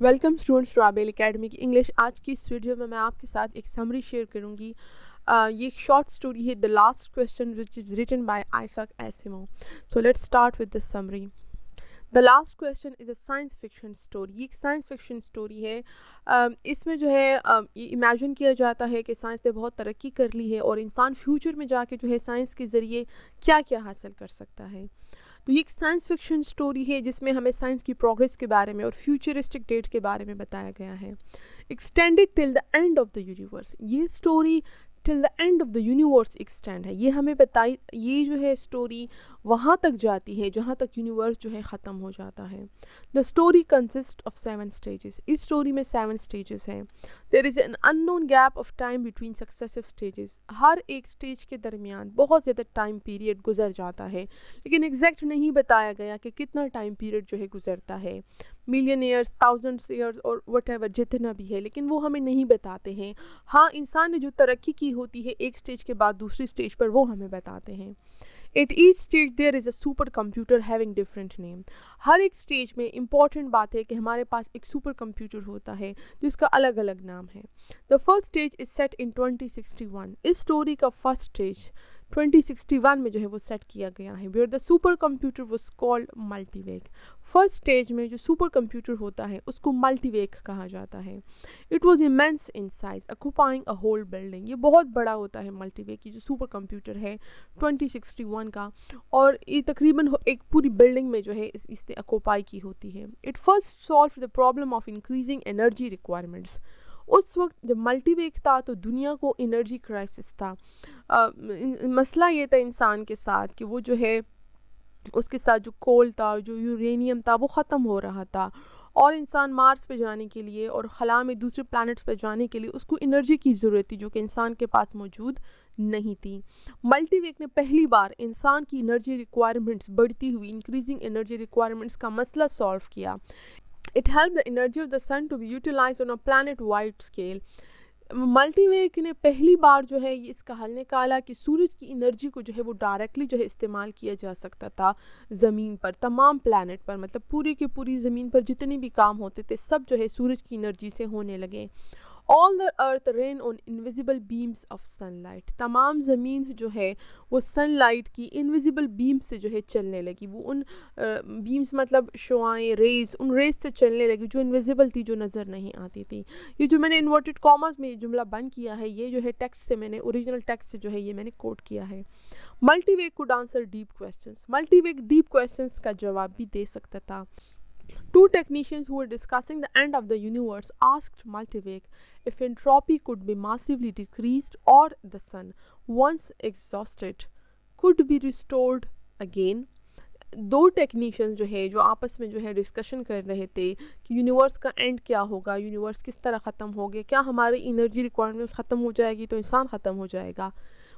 Welcome students to Abel academy की English. आज की इस वीडियो में मैं आपके साथ एक समरी शेयर करूंगी। ये एक शॉर्ट स्टोरी है, the last question which is written by Isaac Asimov. So let's start with this summary. The last question is a science fiction story. ये एक साइंस फिक्शन स्टोरी है। इसमें जो है ये इमेजिन किया जाता है कि साइंस ने बहुत तरक्की कर ली है और इंसान फ्यूचर में जाके जो है साइंस के ज़रिए क्या क्या हासिल कर सकता है। तो ये एक साइंस फिक्शन स्टोरी है जिसमें हमें साइंस की प्रोग्रेस के बारे में और फ्यूचरिस्टिक डेट के बारे में बताया गया है। Extended till the end of the universe, ये story till the end of the universe extend है। ये हमें बताई, ये जो है स्टोरी वहाँ तक जाती है जहाँ तक यूनिवर्स जो है ख़त्म हो जाता है। The story consist of 7 stages. इस स्टोरी में 7 स्टेजेस हैं। There is an unknown gap of time between successive stages. हर एक स्टेज के दरमियान बहुत ज़्यादा टाइम पीरियड गुजर जाता है, लेकिन एग्जैक्ट नहीं बताया गया कि कितना टाइम पीरियड जो है गुजरता है। मिलियन ईयर्स, थाउजेंड्स ईयर्स और वट जितना भी है, लेकिन वो हमें नहीं बताते हैं। हाँ, इंसान ने जो तरक्की की होती है एक स्टेज के बाद दूसरी स्टेज पर, वो हमें बताते हैं। At each stage there is a super computer having different name. हर एक स्टेज में इंपॉर्टेंट बात है कि हमारे पास एक सुपर कंप्यूटर होता है जिसका अलग अलग नाम है। The first stage is set in 2061। इस स्टोरी का फर्स्ट स्टेज 2061 में जो है वो सेट किया गया है, where the super computer was called Multivac. First stage में जो सुपर कंप्यूटर होता है उसको मल्टीवेग कहा जाता है। It was immense in size, occupying a whole building. ये बहुत बड़ा होता है मल्टीवेग की जो सुपर कंप्यूटर है 2061 का, और ये तकरीबन एक पूरी बिल्डिंग में जो है इसने ऑक्यूपाई की होती है। It first solve the problem of increasing energy requirements. उस वक्त जब मल्टीवेग था तो दुनिया को एनर्जी क्राइसिस था। मसला ये था इंसान के साथ कि वो जो है उसके साथ जो कोल था, जो यूरेनियम था, वो ख़त्म हो रहा था, और इंसान मार्स पे जाने के लिए और खला में दूसरे प्लैनेट्स पे जाने के लिए उसको एनर्जी की ज़रूरत थी जो कि इंसान के पास मौजूद नहीं थी। मल्टीवेग ने पहली बार इंसान की एनर्जी रिक्वायरमेंट्स, बढ़ती हुई इंक्रीजिंग एनर्जी रिक्वायरमेंट्स का मसला सॉल्व किया। It helped the energy of the sun to be utilized on a planet-wide scale. मल्टीवेग ने पहली बार जो है ये इसका हल निकाला कि सूरज की एनर्जी को जो है वो डायरेक्टली जो है इस्तेमाल किया जा सकता था ज़मीन पर, तमाम प्लैनेट पर, मतलब पूरी की पूरी ज़मीन पर जितने भी काम होते थे सब जो है सूरज की एनर्जी से होने लगे। All the earth rain on invisible beams of sunlight. तमाम ज़मीन जो है वो सनलाइट की इनविजिबल बीम से जो है चलने लगी। वो उन बीम्स मतलब शुआएँ, रेज, उन रेज से चलने लगी जो इनविजिबल थी, जो नज़र नहीं आती थी। ये जो मैंने इन्वर्टेड कॉमर्स में ये जुमला बंद किया है, ये जो है टेक्स्ट से मैंने, ओरिजिनल टेक्स्ट से जो है ये मैंने कोट किया है। Multivac could answer deep questions. Multivac deep questions का जवाब भी दे सकता था। Two technicians who were discussing the end of the universe asked Multivig if entropy could be massively decreased or the sun, once exhausted, could be restored again. दो technician जो है जो आपस में जो है डिस्कशन कर रहे थे कि यूनिवर्स का एंड क्या होगा, यूनिवर्स किस तरह ख़त्म हो गया, क्या हमारी एनर्जी रिक्वायरमेंट्स ख़त्म हो जाएगी तो इंसान ख़त्म हो जाएगा।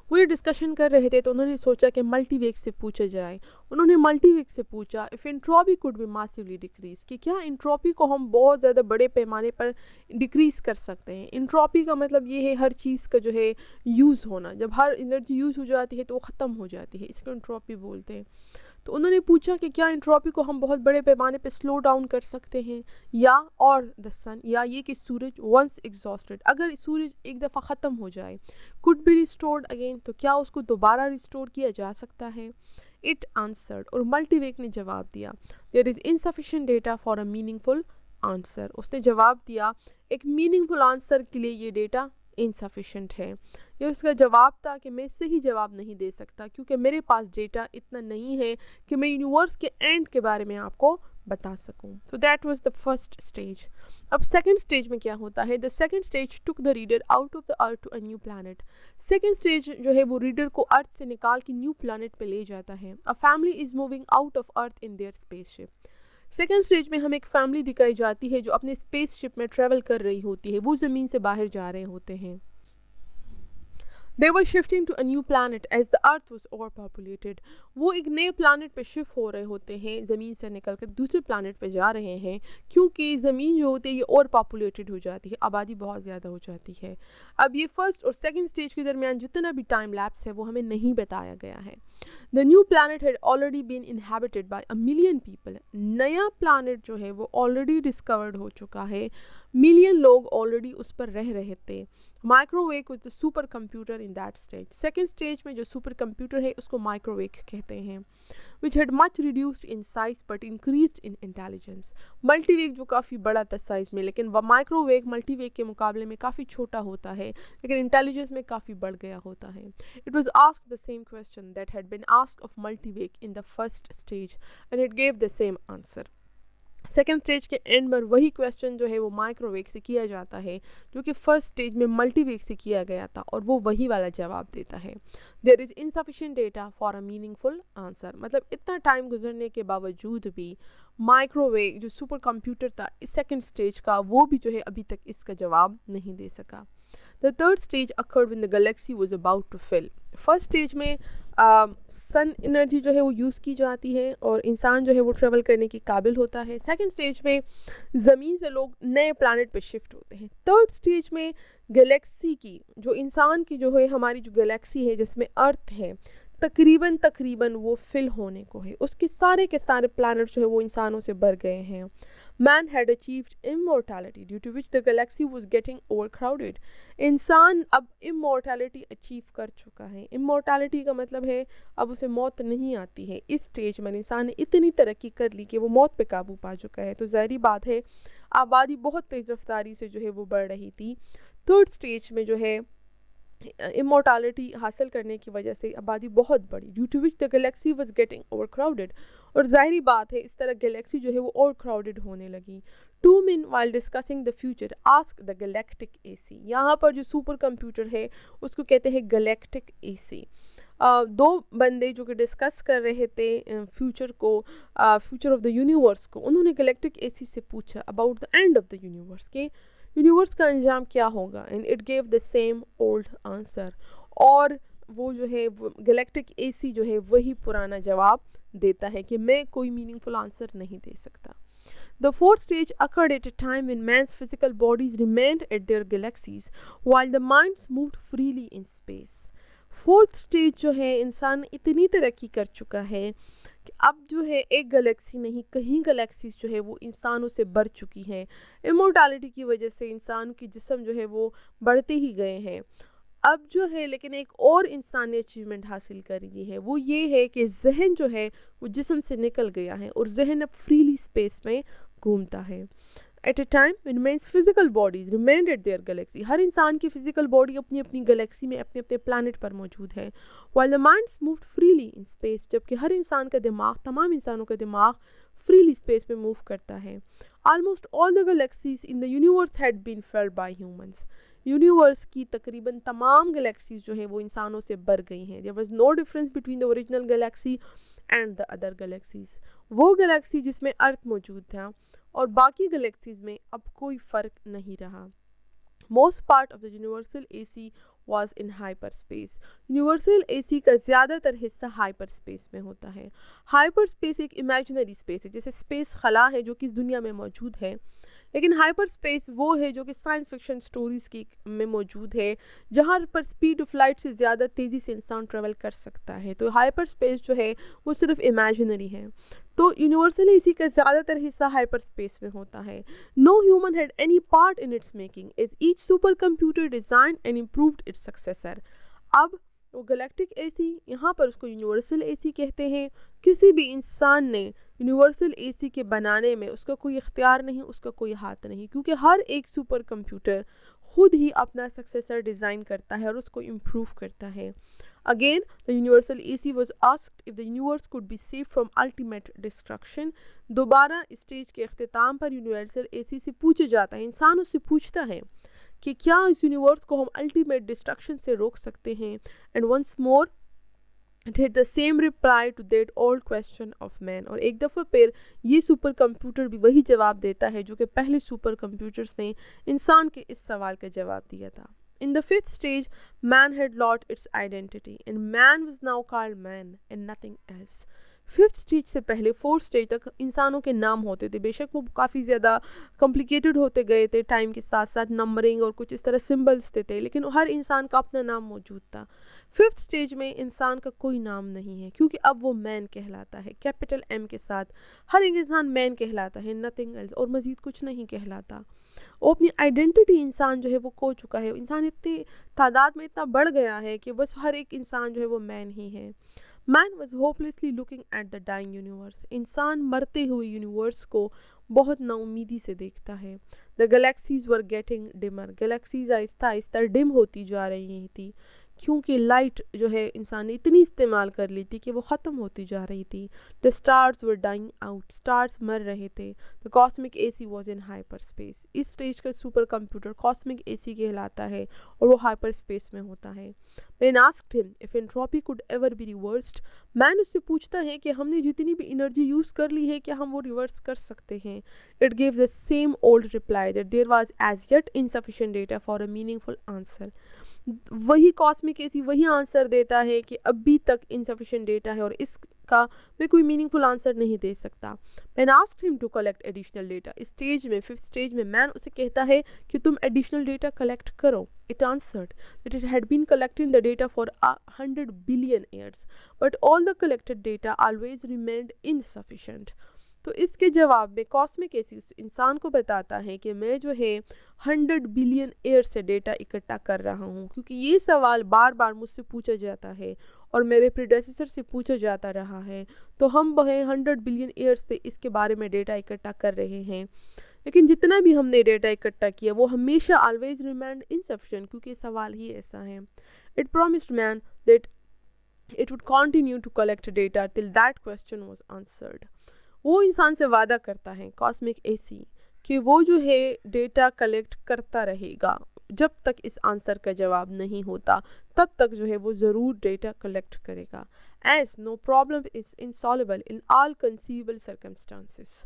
वो ये डिस्कशन कर रहे थे तो उन्होंने सोचा कि मल्टीवेग से पूछा जाए। उन्होंने मल्टीवेग से पूछा if entropy could be massively decrease, कि क्या एंट्रोपी को हम बहुत ज़्यादा बड़े पैमाने पर डिक्रीज़ कर सकते हैं। एंट्रोपी का मतलब ये है हर चीज़ का जो है यूज़ होना, जब हर एनर्जी यूज़ हो जाती है तो वो ख़त्म हो जाती है, इसको एंट्रोपी बोलते हैं। तो उन्होंने पूछा कि क्या एंट्रोपी को हम बहुत बड़े पैमाने पे स्लो डाउन कर सकते हैं, या और द सन, या ये कि सूरज वंस एग्जॉस्टेड, अगर सूरज एक दफ़ा ख़त्म हो जाए, कुड बी रिस्टोर्ड अगेन, तो क्या उसको दोबारा रिस्टोर किया जा सकता है। इट आंसर्ड, और मल्टीवेग ने जवाब दिया, there is insufficient data for a meaningful answer. उसने जवाब दिया एक मीनिंगफुल आंसर के लिए ये डेटा इनसफिशेंट है। ये उसका जवाब था कि मैं सही जवाब नहीं दे सकता क्योंकि मेरे पास डेटा इतना नहीं है कि मैं यूनिवर्स के एंड के बारे में आपको बता सकूं। So that was the first stage. अब सेकंड स्टेज में क्या होता है, the second stage took the reader out of the earth to a new planet. Second stage जो है वो रीडर को अर्थ से निकाल के न्यू प्लैनेट पे ले जाता है। A family is moving out of earth in their spaceship. Second stage में हमें एक फैमिली दिखाई जाती है जो अपने स्पेसशिप में ट्रेवल कर रही होती है, वो ज़मीन से बाहर जा रहे होते हैं। They were shifting to a new planet as the earth was overpopulated. वो एक नए planet पे शिफ्ट हो रहे होते हैं, ज़मीन से निकल कर दूसरे planet पे जा रहे हैं, क्योंकि ज़मीन जो होती है ये ओवर पॉपुलेटेड हो जाती है, आबादी बहुत ज़्यादा हो जाती है। अब ये फर्स्ट और सेकंड स्टेज के दरमियान जितना भी टाइम लैप्स है वो हमें नहीं बताया गया है। The new planet had already been inhabited by a million people. नया planet जो है वो ऑलरेडी डिस्कवर्ड हो चुका है, मिलियन लोग ऑलरेडी उस पर रह रहे थे। Microvac was the super computer in that stage. Second stage में जो सुपर कंप्यूटर है उसको माइक्रोवेव कहते हैं। Which had much reduced in size but increased in intelligence. Multivac जो काफ़ी बड़ा था साइज में, लेकिन वह माइक्रोवेव मल्टीवेव के मुकाबले में काफ़ी छोटा होता है, लेकिन इंटेलिजेंस में काफ़ी बढ़ गया होता है। It was asked the same question that had been asked of Multivac in the first stage and it gave the same answer. Second stage के एंड पर वही क्वेश्चन जो है वो माइक्रोवेव से किया जाता है जो कि फर्स्ट स्टेज में मल्टीवेव से किया गया था, और वो वही वाला जवाब देता है। There is insufficient data for a meaningful answer. मतलब इतना टाइम गुजरने के बावजूद भी माइक्रोवेव जो सुपर कंप्यूटर था इस सेकेंड स्टेज का, वो भी जो है अभी तक इसका जवाब नहीं दे सका। The third stage occurred when the galaxy was about to fill. First stage में सन एनर्जी जो है वो यूज़ की जाती है और इंसान जो है वो ट्रेवल करने के काबिल होता है। सेकंड स्टेज में ज़मीन से लोग नए प्लानट पे शिफ्ट होते हैं। थर्ड स्टेज में गैलेक्सी की जो इंसान की जो है हमारी जो गैलेक्सी है जिसमें अर्थ है तकरीबन वो फिल होने को है, उसके सारे के सारे प्लैनेट जो है वो इंसानों से भर गए हैं। Man had achieved immortality due to which the galaxy was getting overcrowded. इंसान अब इमोर्टैलिटी अचीव कर चुका है। इमोर्टैलिटी का मतलब है अब उसे मौत नहीं आती है। इस स्टेज में इंसान ने इतनी तरक्की कर ली कि वो मौत पे काबू पा चुका है, तो ज़ाहिर बात है आबादी बहुत तेज़ रफ्तारी से जो है वो बढ़ रही थी। थर्ड स्टेज में जो है इमोर्टैलिटी हासिल करने की वजह से आबादी बहुत बढ़ी, due to which the galaxy was getting overcrowded. और ज़ाहिरी बात है इस तरह गैलेक्सी जो है वो ओवरक्राउडेड होने लगी। Two men while discussing the future ask the galactic AC. यहाँ पर जो सुपर कंप्यूटर है उसको कहते हैं गैलेक्टिक एसी। दो बंदे जो कि डिस्कस कर रहे थे फ्यूचर को, फ्यूचर ऑफ द यूनिवर्स को, उन्होंने गैलेक्टिक एसी से पूछा about the end of the universe के यूनिवर्स का अंजाम क्या होगा, and it gave the same old answer. और वो जो है गैलेक्टिक एसी जो है वही पुराना जवाब देता है कि मैं कोई मीनिंगफुल आंसर नहीं दे सकता। The fourth stage occurred at a time when man's physical bodies remained at their galaxies while the minds moved freely in space. Fourth stage जो है इंसान इतनी तरक्की कर चुका है कि अब जो है एक गैलेक्सी नहीं कहीं गैलेक्सीज जो है वो इंसानों से बढ़ चुकी हैं। इमोर्टैलिटी की वजह से इंसान की जिस्म जो है वो बढ़ते ही गए हैं। अब जो है लेकिन एक और इंसान ने अचीवमेंट हासिल कर ली है, वो ये है कि जहन जो है वो जिस्म से निकल गया है और जहन अब फ्रीली स्पेस में घूमता है। At a time when men's physical bodies remained at their galaxy, हर इंसान की फिजिकल बॉडी अपनी अपनी गैलेक्सी में अपने अपने प्लानट पर मौजूद है। while the minds moved freely in space, जबकि हर इंसान का दिमाग, तमाम इंसानों का दिमाग फ्रीली स्पेस में मूव करता है। almost all the galaxies in the universe had been filled by humans. Universe की तकरीबन तमाम गैलेक्सीज जो हैं वो इंसानों से भर गई हैं। There was no difference between the original galaxy and the other galaxies. वो गैलेक्सी जिसमें अर्थ मौजूद था और बाकी गैलेक्सीज में अब कोई फ़र्क नहीं रहा। Most part of the universal AC was in hyper space. Universal AC का ज़्यादातर हिस्सा हाइपर स्पेस में होता है। हाइपर स्पेस एक इमेजिनरी स्पेस है, जैसे स्पेस खला है जो कि इस दुनिया में मौजूद है, लेकिन हाइपर स्पेस वो है जो कि साइंस फिक्शन स्टोरीज़ की में मौजूद है, जहाँ पर स्पीड ऑफ लाइट से ज़्यादा तेज़ी से इंसान ट्रेवल कर सकता है। तो हाइपर स्पेस जो है वो सिर्फ इमेजिनरी है। तो यूनिवर्सल एसी का ज़्यादातर हिस्सा हाइपर स्पेस में होता है। No human had any part in its making as each supercomputer design and improved its successor. अब वो गैलेक्टिक एसी, यहाँ पर उसको यूनिवर्सल एसी कहते हैं। किसी भी इंसान ने यूनिवर्सल एसी के बनाने में उसका कोई इख्तियार नहीं, उसका कोई हाथ नहीं, क्योंकि हर एक सुपर कंप्यूटर खुद ही अपना सक्सेसर डिज़ाइन करता है और उसको इम्प्रूव करता है। Again, the universal AC was asked if the universe could be saved from ultimate destruction. दोबारा स्टेज के अख्तिताम पर यूनिवर्सल एसी से पूछा जाता है, इंसान उससे पूछता है कि क्या इस यूनिवर्स को हम अल्टीमेट डिस्ट्रक्शन से रोक सकते हैं। And once more it had the same reply to that old question of man. और एक दफ़ा फिर ये सुपर कंप्यूटर भी वही जवाब देता है जो कि पहले सुपर कंप्यूटर्स ने इंसान के इस सवाल का जवाब दिया था। In the fifth stage, man had lost its identity and man was now called man and nothing else. Fifth stage से पहले फोर्थ स्टेज तक इंसानों के नाम होते थे, बेशक वो काफ़ी ज़्यादा कॉम्प्लिकेटेड होते गए थे टाइम के साथ साथ, नंबरिंग और कुछ इस तरह सिंबल्स थे, लेकिन हर इंसान का अपना नाम मौजूद था। फिफ्थ स्टेज में इंसान का कोई नाम नहीं है क्योंकि अब वो मैन कहलाता है, कैपिटल एम के साथ। हर एक इंसान मैन कहलाता है, नथिंग एल्स, और मज़ीद कुछ नहीं कहलाता। वो अपनी आइडेंटिटी इंसान जो है वो खो चुका है। इंसान इतनी तादाद में इतना बढ़ गया है कि बस हर एक इंसान जो है वो मैन ही है। Man was hopelessly looking at the dying universe. इंसान मरते हुए यूनिवर्स को बहुत नाउमीदी से देखता है। The galaxies were getting dimmer. Galaxies आहिस्ता आहिस्ता डिम होती जा रही थी क्योंकि लाइट जो है इंसान ने इतनी इस्तेमाल कर ली थी कि वो ख़त्म होती जा रही थी। The stars were dying out. Stars मर रहे थे। The cosmic AC was in hyperspace. इस स्टेज का सुपर कंप्यूटर कॉस्मिक एसी कहलाता है और वो हाइपर स्पेस में होता है। Man asked him if entropy could ever be reversed. मैन उससे पूछता है कि हमने जितनी भी एनर्जी यूज़ कर ली है क्या हम वो रिवर्स कर सकते हैं। It give the same old reply that there was as yet insufficient data for a meaningful answer. वही कॉस्मिक एसी वही आंसर देता है कि अभी तक इनसफिशिएंट डेटा है और इसका मैं कोई मीनिंगफुल आंसर नहीं दे सकता। Man asked him to collect additional data. इस स्टेज में फिफ्थ स्टेज में मैन उसे कहता है कि तुम एडिशनल डेटा कलेक्ट करो। It answered that it had been collecting the data for 100 billion years but all the collected data always remained insufficient. तो इसके जवाब में कॉस्मिक एसी उस इंसान को बताता है कि मैं जो है 100 बिलियन ईयर से डेटा इकट्ठा कर रहा हूँ, क्योंकि ये सवाल बार बार मुझसे पूछा जाता है और मेरे प्रीडेसेसर से पूछा जाता रहा है, तो हम वह 100 बिलियन ईयर से इसके बारे में डेटा इकट्ठा कर रहे हैं। लेकिन जितना भी हमने डेटा इकट्ठा किया वो हमेशा ऑलवेज रिमेंड इनसफिशिएंट, क्योंकि सवाल ही ऐसा है। It promised man that it would continue to collect data till that question was answered. वो इंसान से वादा करता है कॉस्मिक एसी कि वो जो है डेटा कलेक्ट करता रहेगा जब तक इस आंसर का जवाब नहीं होता, तब तक जो है वो ज़रूर डेटा कलेक्ट करेगा। As no problem is insolvable in all conceivable circumstances.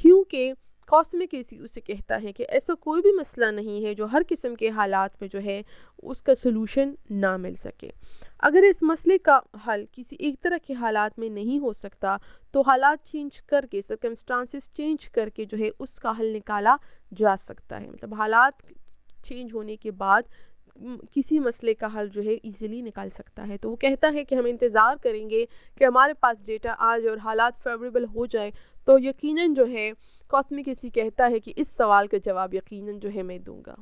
क्योंकि कॉस्मिक एसी उसे कहता है कि ऐसा कोई भी मसला नहीं है जो हर किस्म के हालात में जो है उसका सलूशन ना मिल सके। अगर इस मसले का हल किसी एक तरह के हालात में नहीं हो सकता तो हालात चेंज करके, सर्कमस्टांसेस चेंज करके जो है उसका हल निकाला जा सकता है। मतलब हालात चेंज होने के बाद किसी मसले का हल जो है इजीली निकाल सकता है। तो वो कहता है कि हम इंतज़ार करेंगे कि हमारे पास डेटा आ जाए और हालात फेवरेबल हो जाए तो यकीनन जो है कॉस्मिक एसी कहता है कि इस सवाल का जवाब यकीनन जो है मैं दूंगा।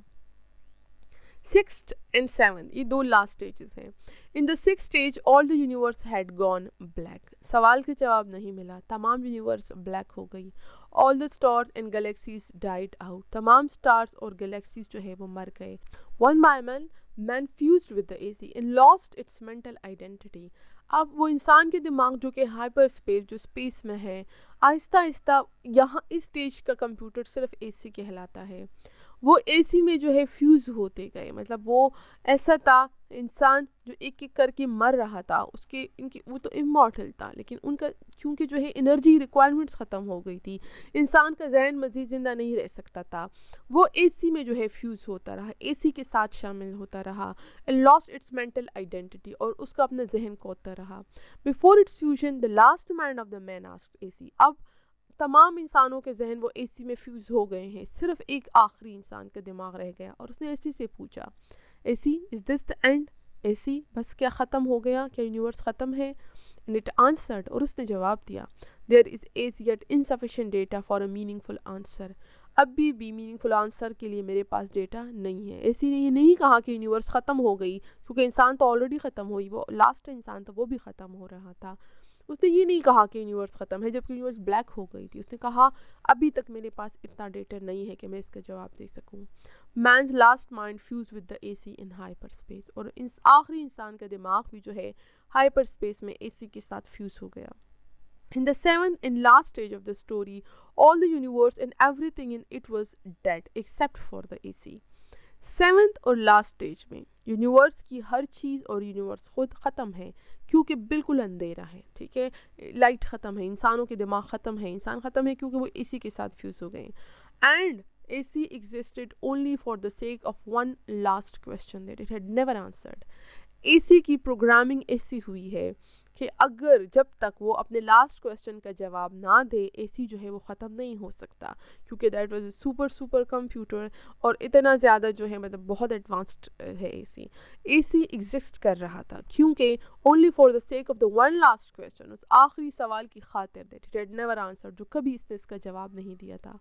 सिक्स्थ एंड सेवन्थ, ये दो लास्ट स्टेजेस हैं। In the sixth stage all the universe had gone black. सवाल का जवाब नहीं मिला, तमाम यूनिवर्स ब्लैक हो गई। All the stars and galaxies died out. तमाम स्टार्स और गैलेक्सीज जो है वो मर गए। One by man fused with the AC and lost its mental identity. अब वो इंसान के दिमाग जो कि हाइपर स्पेस, जो स्पेस में है, आहिस्ता आहिस्ता यहाँ इस स्टेज का कंप्यूटर सिर्फ एसी कहलाता है। वो एसी में जो है फ्यूज़ होते गए। मतलब वो ऐसा था, इंसान जो एक एक करके मर रहा था, उसके इनकी वो तो इमॉर्टल था, लेकिन उनका क्योंकि जो है एनर्जी रिक्वायरमेंट्स ख़त्म हो गई थी, इंसान का जहन मज़ीद ज़िंदा नहीं रह सकता था। वो एसी में जो है फ्यूज़ होता रहा, एसी के साथ शामिल होता रहा and lost its mental identity, और उसका अपना जहन खोता रहा। Before it's fusion the last mind of the man asked AC. अब तमाम इंसानों के जहन वो एसी में फ्यूज़ हो गए हैं, सिर्फ एक आखिरी इंसान का दिमाग रह गया और उसने एसी से पूछा, AC is this the end? AC bus क्या ख़त्म हो गया, क्या यूनिवर्स ख़त्म है? एंड इट आंसर्ड, और उसने जवाब दिया, there is as yet insufficient data for a meaningful answer. अभी भी मीनिंगफुल आंसर के लिए मेरे पास डेटा नहीं है। एसी ने ये नहीं कहा कि यूनिवर्स ख़त्म हो गई, क्योंकि इंसान तो ऑलरेडी ख़त्म हुई, वो लास्ट इंसान था वो भी ख़त्म हो रहा था। उसने ये नहीं कहा कि यूनिवर्स ख़त्म है जबकि यूनिवर्स ब्लैक हो गई थी। उसने कहा अभी तक मेरे पास इतना डेटा नहीं है कि मैं इसका जवाब दे सकूं। Man's last mind fused with the AC in hyperspace, और इस आखिरी इंसान का दिमाग भी जो है हाइपर स्पेस में एसी के साथ फ्यूज हो गया। In the seventh and last stage of the story, all the universe and everything in it was dead except for the AC. Seventh और लास्ट स्टेज में यूनिवर्स की हर चीज़ और यूनिवर्स खुद ख़त्म है, क्योंकि बिल्कुल अंधेरा है। ठीक है, लाइट ख़त्म है, इंसानों के दिमाग ख़त्म है, इंसान ख़त्म है क्योंकि वो इसी के साथ फ्यूज़ हो गए। And AC existed only for the sake of one last question that it had never answered. AC की प्रोग्रामिंग ऐसी हुई है कि अगर जब तक वो अपने लास्ट क्वेश्चन का जवाब ना दे AC जो है वो ख़त्म नहीं हो सकता, क्योंकि दैट वाज सुपर कंप्यूटर और इतना ज़्यादा जो है मतलब बहुत एडवांस्ड है AC एग्जिस्ट कर रहा था क्योंकि only for the sake of the one last question, उस आखिरी सवाल की खातिर that it had never answer, जो कभी इसने इसका जवाब नहीं दिया था।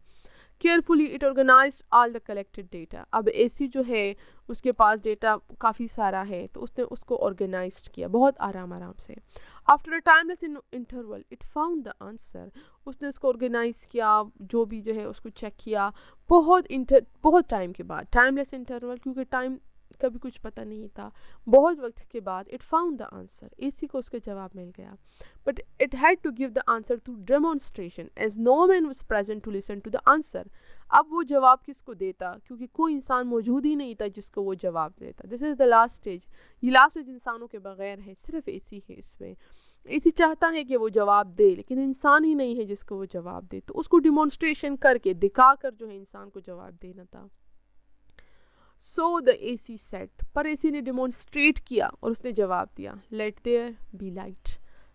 Carefully it organised all the collected data. अब AC जो है उसके पास डेटा काफ़ी सारा है तो उसने उसको ऑर्गेनाइज किया बहुत आराम से। After a timeless interval it found the answer. उसने उसको ऑर्गेनाइज किया, जो भी जो है उसको चेक किया बहुत टाइम के बाद, टाइमलेस इंटरवल क्योंकि टाइम कभी कुछ पता नहीं था, बहुत वक्त के बाद it found the answer. AC को उसका जवाब मिल गया, but it had to give the answer through demonstration as no man was present to listen to the answer. अब वो जवाब किसको देता, क्योंकि कोई इंसान मौजूद ही नहीं था जिसको वो जवाब देता। This is the last stage. ये लास्ट स्टेज इंसानों के बगैर है, सिर्फ AC है इसमें। AC चाहता है कि वो जवाब दे, लेकिन इंसान ही नहीं है जिसको वो जवाब दे, तो उसको डिमॉन्स्ट्रेशन करके दिखाकर जो है इंसान को जवाब देना था। सो द AC सेट, पर AC ने डिमॉन्स्ट्रेट किया और उसने जवाब दिया, let there be light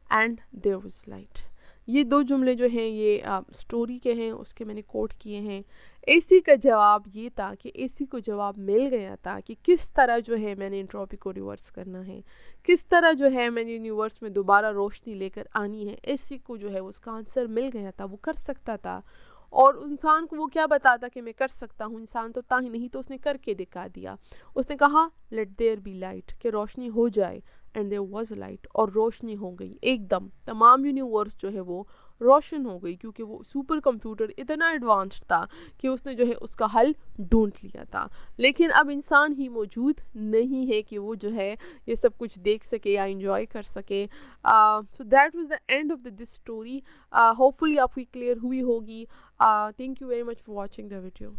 and there was light. ये दो जुमले जो हैं ये स्टोरी के हैं, उसके मैंने कोट किए हैं। AC का जवाब ये था कि AC को जवाब मिल गया था कि किस तरह जो है मैंने एंट्रोपी को रिवर्स करना है, किस तरह जो है मैंने यूनिवर्स में दोबारा रोशनी लेकर आनी है। AC को जो है उसका आंसर मिल गया था, वो कर सकता था। और इंसान को वो क्या बताता कि मैं कर सकता हूँ, इंसान तो था ही नहीं, तो उसने करके दिखा दिया। उसने कहा लेट देयर बी लाइट, कि रोशनी हो जाए, एंड देयर वाज लाइट, और रोशनी हो गई एकदम। तमाम यूनिवर्स जो है वो रोशन हो गई, क्योंकि वो सुपर कंप्यूटर इतना एडवांस्ड था कि उसने जो है उसका हल ढूंढ लिया था। लेकिन अब इंसान ही मौजूद नहीं है कि वो जो है ये सब कुछ देख सके या इंजॉय कर सके। सो that was the end of this story. Hopefully आपकी क्लियर हुई होगी। Thank you very much for watching the video.